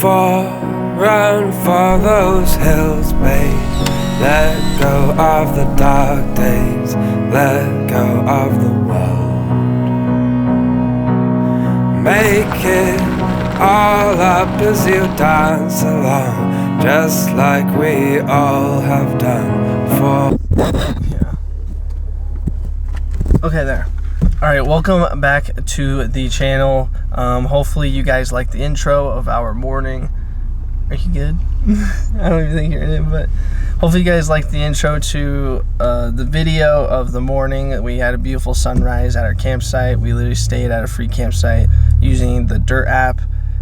run for those hills, babe. Let go of the dark days, let go of the world. Make it all up as you dance along, just like we all have done before. Yeah. Okay, there. Alright, welcome back to the channel. Hopefully you guys like the intro of our morning. Are you good? I don't even think you're in it, but hopefully you guys like the intro to the video of the morning. We had a beautiful sunrise at our campsite. We literally stayed at a free campsite using the Dirt app,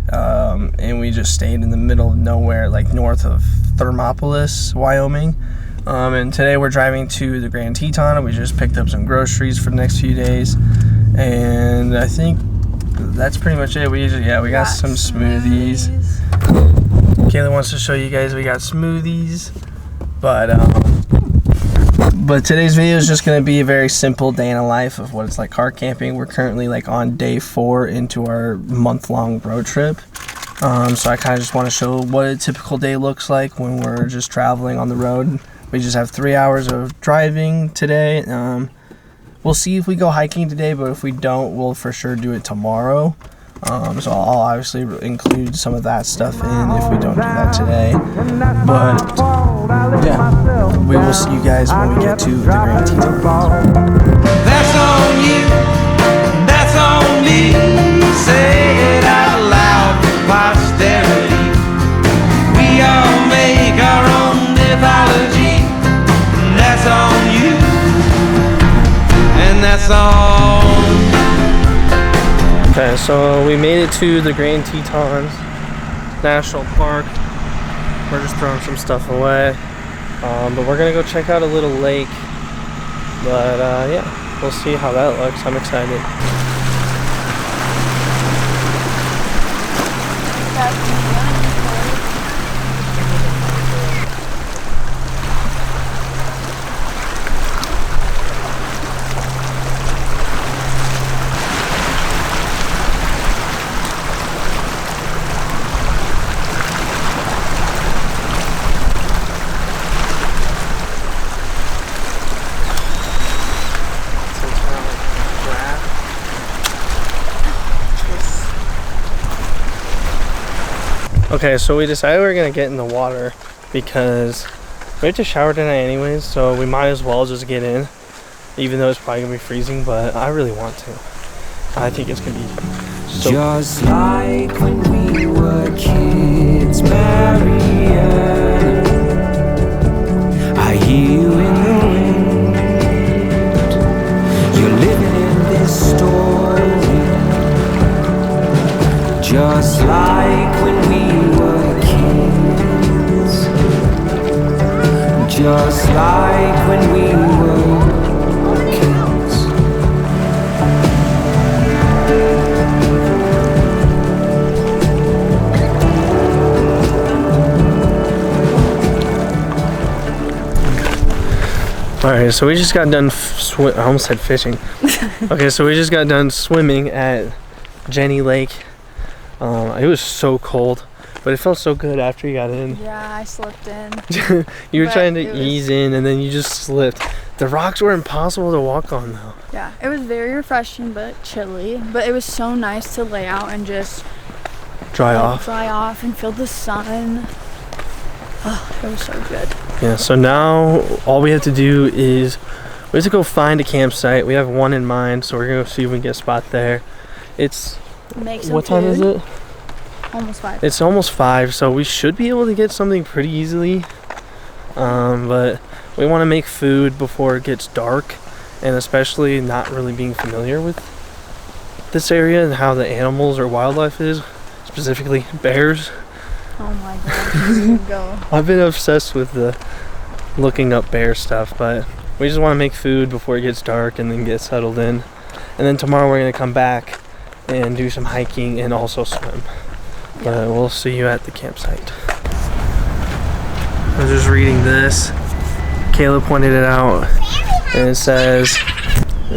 and we just stayed in the middle of nowhere, like north of Thermopolis, Wyoming. And today we're driving to the Grand Teton. We just picked up some groceries for the next few days, and I think that's pretty much it. We got some smoothies. Kaila wants to show you guys we got smoothies, but today's video is just gonna be a very simple day in the life of what it's like car camping. We're currently like on day 4 into our month-long road trip. So I kind of just want to show what a typical day looks like when we're just traveling on the road. We just have 3 hours of driving today. We'll see if we go hiking today, but if we don't, we'll for sure do it tomorrow. So I'll obviously include some of that stuff in if we don't do that today. But yeah, we will see you guys when we get to the Grand Teton. That's on you, that's on me. Say it out loud for posterity. We all make our own mythology. That's on you, and that's on. Okay, so we made it to the Grand Tetons National Park. We're just throwing some stuff away, but we're gonna go check out a little lake. But yeah, we'll see how that looks. I'm excited. Okay, so we decided we were gonna get in the water because we have to shower tonight anyways, so we might as well just get in, even though it's probably gonna be freezing, but I really want to. I think it's gonna be so just like when we were kids, Marianne. I hear you in the wind. You're living in this story, just like when we were kids, just like when we were kids. Alright, so we just got done I almost said fishing. Okay, so we just got done swimming at Jenny Lake. It was so cold, but it felt so good after you got in. Yeah, I slipped in. You were trying to ease in and then you just slipped. The rocks were impossible to walk on though. Yeah, it was very refreshing but chilly, but it was so nice to lay out and just dry off and feel the sun. Oh, it was so good. Yeah, so now all we have to do is we have to go find a campsite. We have one in mind, so we're gonna go see if we can get a spot there. What time is it? Almost 5. It's almost 5, so we should be able to get something pretty easily. But we want to make food before it gets dark, and especially not really being familiar with this area and how the animals or wildlife is, specifically bears. Oh my god, go. I've been obsessed with the looking up bear stuff, but we just want to make food before it gets dark and then get settled in. And then tomorrow we're going to come back and do some hiking and also swim. But we'll see you at the campsite. I was just reading this. Kaila pointed it out, and it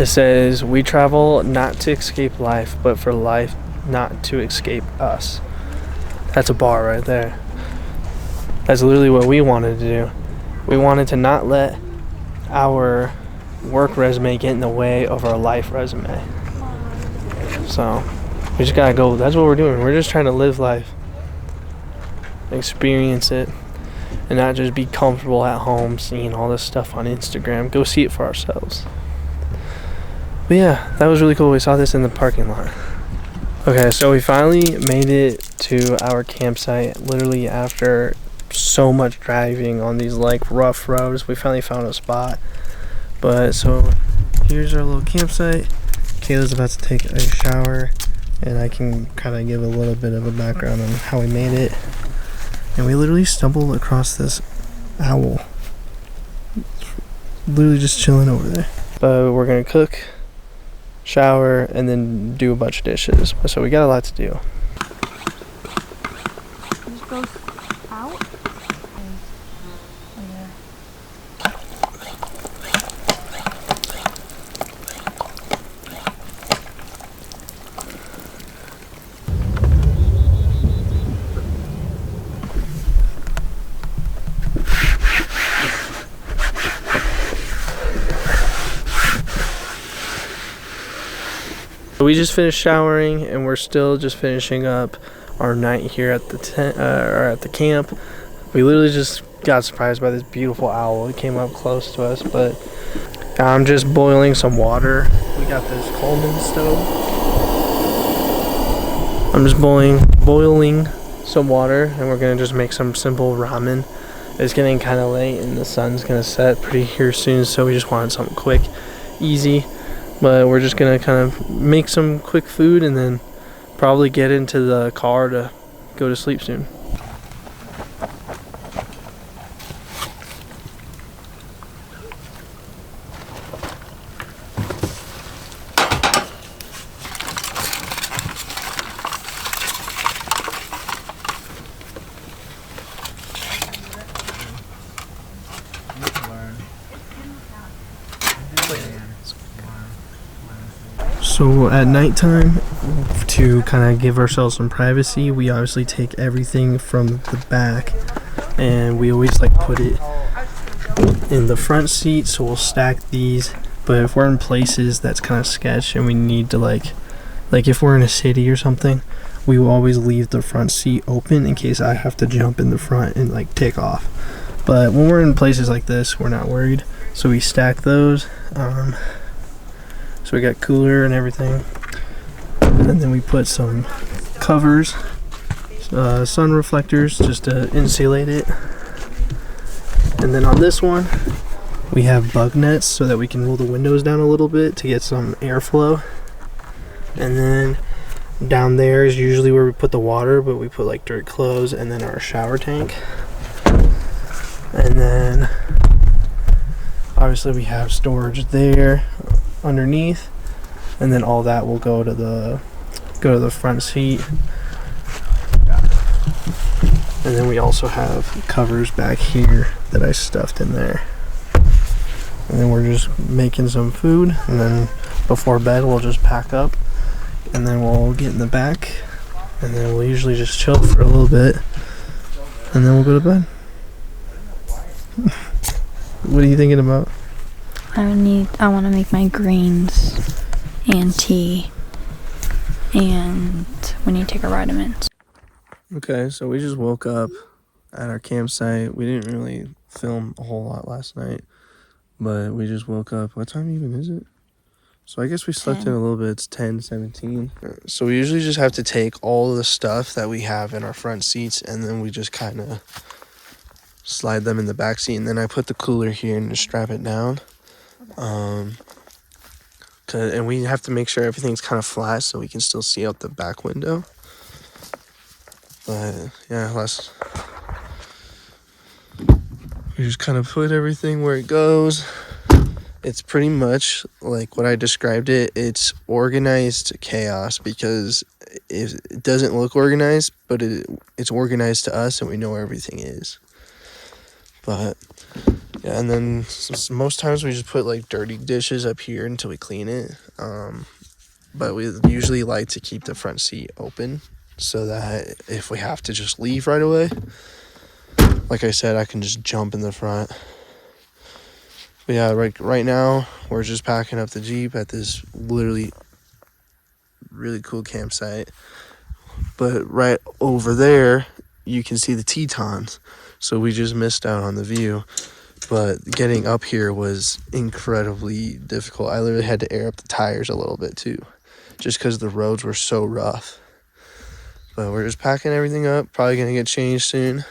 says we travel not to escape life, but for life not to escape us. That's a bar right there. That's literally what we wanted to do. We wanted to not let our work resume get in the way of our life resume. So we just gotta go. That's what we're doing. We're just trying to live life, experience it, and not just be comfortable at home seeing all this stuff on Instagram. Go see it for ourselves. But yeah, that was really cool. We saw this in the parking lot. Okay, so we finally made it to our campsite. Literally after so much driving on these like rough roads, we finally found a spot. But so here's our little campsite. Kayla's about to take a shower, and I can kind of give a little bit of a background on how we made it. And we literally stumbled across this owl. It's literally just chilling over there. But we're gonna cook, shower, and then do a bunch of dishes. So we got a lot to do. Just goes out. We just finished showering, and we're still just finishing up our night here at the tent or at the camp. We literally just got surprised by this beautiful owl. It came up close to us, but I'm just boiling some water. We got this Coleman stove. I'm just boiling some water, and we're gonna just make some simple ramen. It's getting kind of late, and the sun's gonna set pretty here soon, so we just wanted something quick, easy. But we're just gonna kind of make some quick food and then probably get into the car to go to sleep soon. So at nighttime, to kind of give ourselves some privacy, we obviously take everything from the back, and we always like put it in the front seat, so we'll stack these. But if we're in places that's kind of sketch and we need to like if we're in a city or something, we will always leave the front seat open in case I have to jump in the front and like take off. But when we're in places like this, we're not worried, so we stack those. So we got cooler and everything, and then we put some covers, sun reflectors, just to insulate it. And then on this one we have bug nets so that we can roll the windows down a little bit to get some airflow. And then down there is usually where we put the water, but we put like dirt clothes and then our shower tank. And then obviously we have storage there underneath, and then all that will go to the front seat. And then we also have covers back here that I stuffed in there. And then we're just making some food, and then before bed we'll just pack up, and then we'll get in the back, and then we'll usually just chill for a little bit, and then we'll go to bed. What are you thinking about? I want to make my greens and tea, and we need to take our vitamins. Okay, so we just woke up at our campsite. We didn't really film a whole lot last night, but we just woke up. What time even is it? So I guess we slept 10. in a little bit. It's 10:17. So we usually just have to take all the stuff that we have in our front seats, and then we just kind of slide them in the back seat. And then I put the cooler here and just strap it down. And we have to make sure everything's kind of flat so we can still see out the back window. But yeah, we just kind of put everything where it goes. It's pretty much like what I described it. It's organized chaos because it doesn't look organized, but it's organized to us and we know where everything is. But yeah, and then most times we just put like dirty dishes up here until we clean it. But we usually like to keep the front seat open so that if we have to just leave right away, like I said, I can just jump in the front. But yeah, right now we're just packing up the Jeep at this literally really cool campsite. But right over there, you can see the Tetons. So we just missed out on the view. But getting up here was incredibly difficult. I literally had to air up the tires a little bit too, just because the roads were so rough. But we're just packing everything up. Probably going to get changed soon.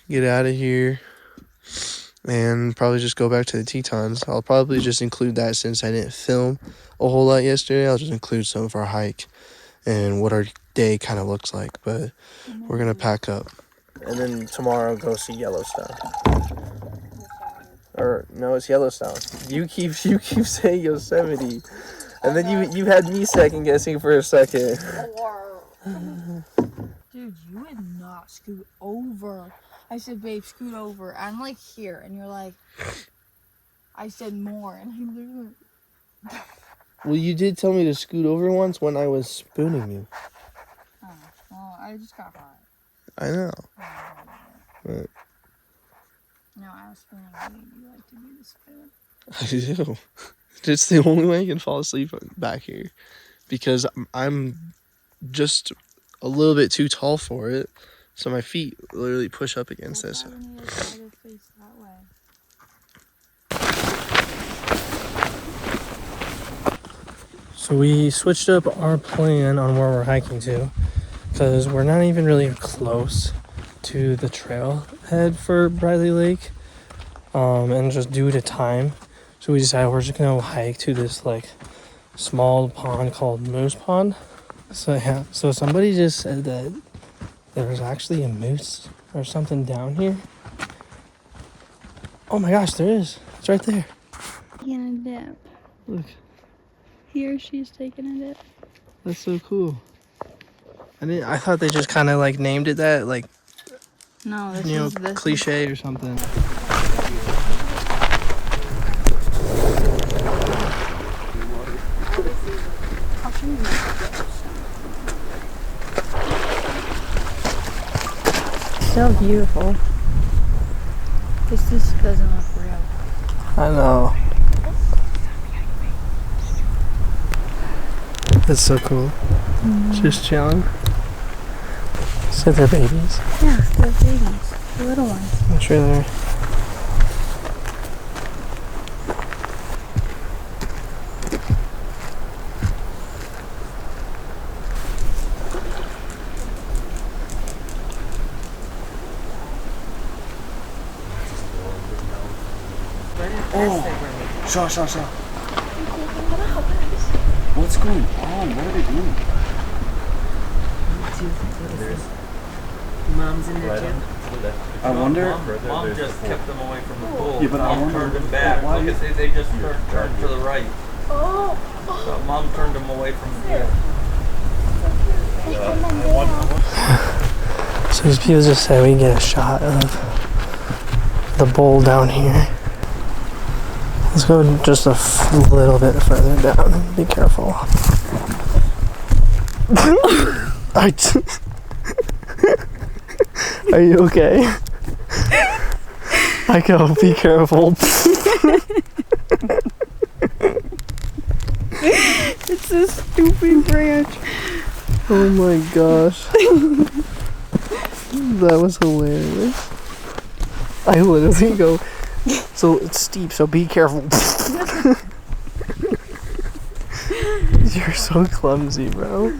Get out of here. And probably just go back to the Tetons. I'll probably just include that since I didn't film a whole lot yesterday. I'll just include some of our hike and what our day kind of looks like. But we're going to pack up. And then tomorrow go see Yellowstone. Or no, it's Yellowstone. You keep saying Yosemite. And then you had me second guessing for a second. Dude, you would not scoot over. I said, babe, scoot over. I'm like here, and you're like, I said more, and I literally. Well, you did tell me to scoot over once when I was spooning you. Oh, well, I just got hot. I know. But No, I was spooning you. You like to do the spoon. I do. It's the only way I can fall asleep back here. Because I'm just a little bit too tall for it. So my feet literally push up against this. So we switched up our plan on where we're hiking to, because we're not even really close to the trailhead for Bradley Lake, and just due to time, so we decided we're just gonna hike to this like small pond called Moose Pond. So yeah, so somebody just said that there was actually a moose or something down here. Oh my gosh, there is. It's right there. Taking a dip. Look. Here she's taking a dip. That's so cool. I thought they just kind of like named it that, like, No, this you know, is this cliche or something. So beautiful. This just doesn't look real. I know. That's so cool. Just chilling. So they're babies. Yeah, they're babies. The little ones. I'm sure they're. Oh, Shaw. What's going on? What are they doing? Mom's in the gym. I wonder. Mom just kept them away from the pool. Yeah, but I Mom wonder turned them back. why- Look at they just turned to the right. So Mom turned them away from the pool. So these people just said we can get a shot of the bowl down here. Let's go just a little bit further down. Be careful. Are you okay? I go, be careful. It's a stupid branch. Oh my gosh. That was hilarious. I literally go, so it's steep, so be careful. You're so clumsy, bro.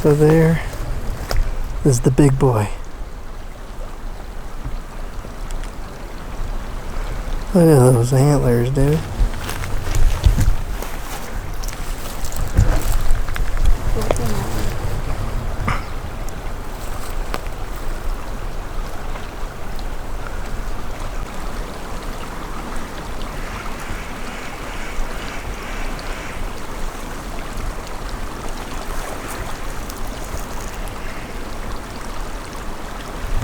So there is the big boy. Look at those antlers, dude.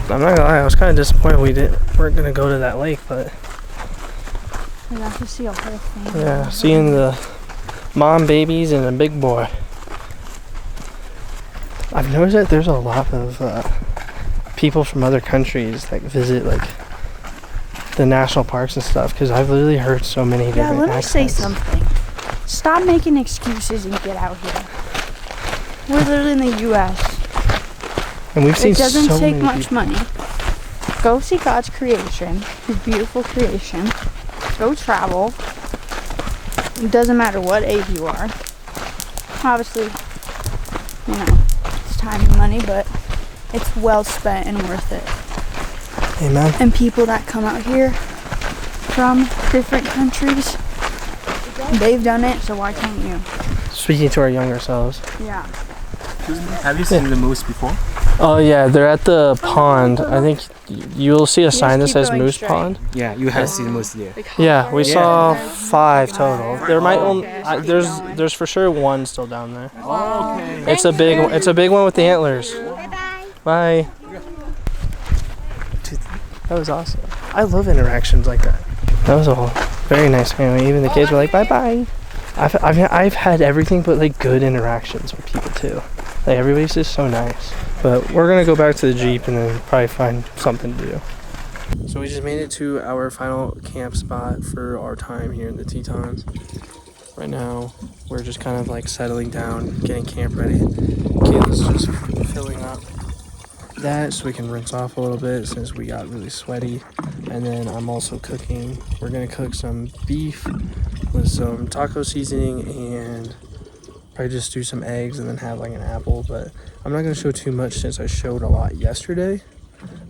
I'm not gonna lie, I was kind of disappointed weren't gonna go to that lake, but You have to see a whole thing. yeah, seeing the mom babies and the big boy. I've noticed that there's a lot of people from other countries that visit like the national parks and stuff, because I've literally heard so many different let me accents. say something. Stop making excuses and get out here. We're literally in the U.S. And we've seen It doesn't so take many much people. money. Go see God's creation, His beautiful creation. Go travel. It doesn't matter what age you are. Obviously, you know, it's time and money, but it's well spent and worth it. Amen. And people that come out here from different countries, they've done it, so why can't you? Speaking to our younger selves. Yeah. Have you seen the moose before? Oh yeah, they're at the pond. I think you'll see a sign that keep says going Moose straight. Pond. Yeah, you have seen the moose there. Yeah, we saw Yeah. 5 total. There might only Okay. there's for sure one still down there. Oh, okay. It's a big one with the antlers. Bye. Dude, that was awesome. I love interactions like that. That was a very nice family. Even the kids were like bye bye. I've had everything but like good interactions with people too. Like everybody's just so nice. But we're gonna go back to the Jeep and then probably find something to do. So we just made it to our final camp spot for our time here in the Tetons. Right now, we're just kind of like settling down, getting camp ready. Kayla's just filling up that so we can rinse off a little bit since we got really sweaty. And then I'm also cooking. We're gonna cook some beef with some taco seasoning and probably just do some eggs and then have like an apple. But I'm not gonna show too much since I showed a lot yesterday.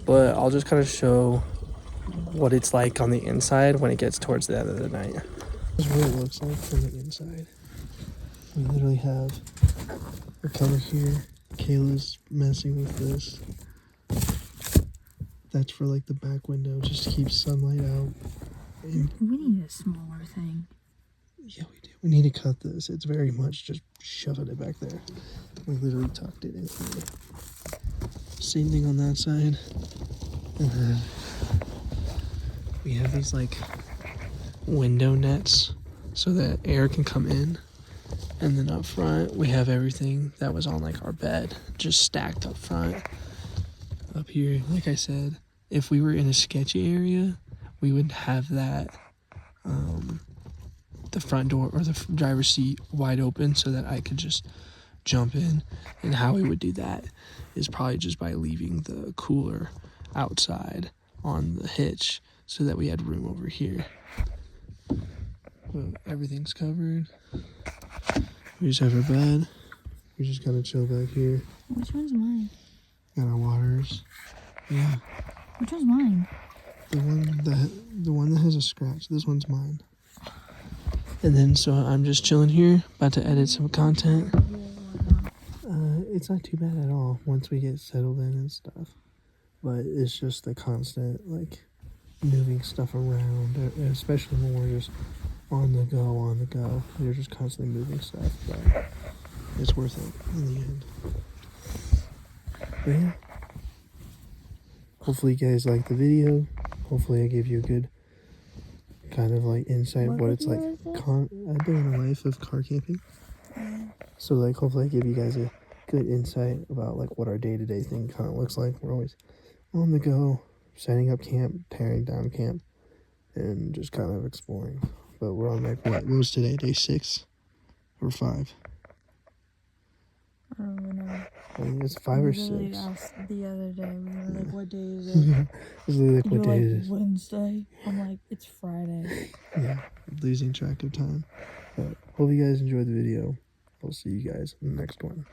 But I'll just kind of show what it's like on the inside when it gets towards the end of the night. This is what it looks like from the inside. We literally have a cover here. Kayla's messing with this. That's for like the back window, just to keep sunlight out. And We need a smaller thing. yeah, we do. We need to cut this. It's very much just shoving it back there. We literally tucked it in here. Same thing on that side. And then we have these like window nets so that air can come in. And then up front, we have everything that was on like our bed just stacked up front. Up here, like I said, if we were in a sketchy area, we would have that the front door or the driver's seat wide open so that I could just jump in. And how we would do that is probably just by leaving the cooler outside on the hitch so that we had room over here. But everything's covered. We just have our bed. We just gotta chill back here. Which one's mine? Got our waters. Yeah. Which one's mine? The one that has a scratch. This one's mine. And then so I'm just chilling here, about to edit some content. It's not too bad at all once we get settled in and stuff. But it's just the constant like moving stuff around, especially when we're just on the go. You're just constantly moving stuff, but it's worth it in the end. But yeah. Hopefully you guys like the video. Hopefully I gave you a good kind of like insight what it's like. I've been in a life of car camping. So like hopefully I give you guys a good insight about like what our day-to-day thing kind of looks like. We're always on the go, setting up camp, tearing down camp, and just kind of exploring. But we're on like what was today, day 6 or 5? I don't even know. I think it's 5 or 6. Asked the other day, we were like, what day is it? It's literally like And what day you're it like, is. Wednesday. I'm like, it's Friday. Yeah, losing track of time. But hope you guys enjoyed the video. I'll see you guys in the next one.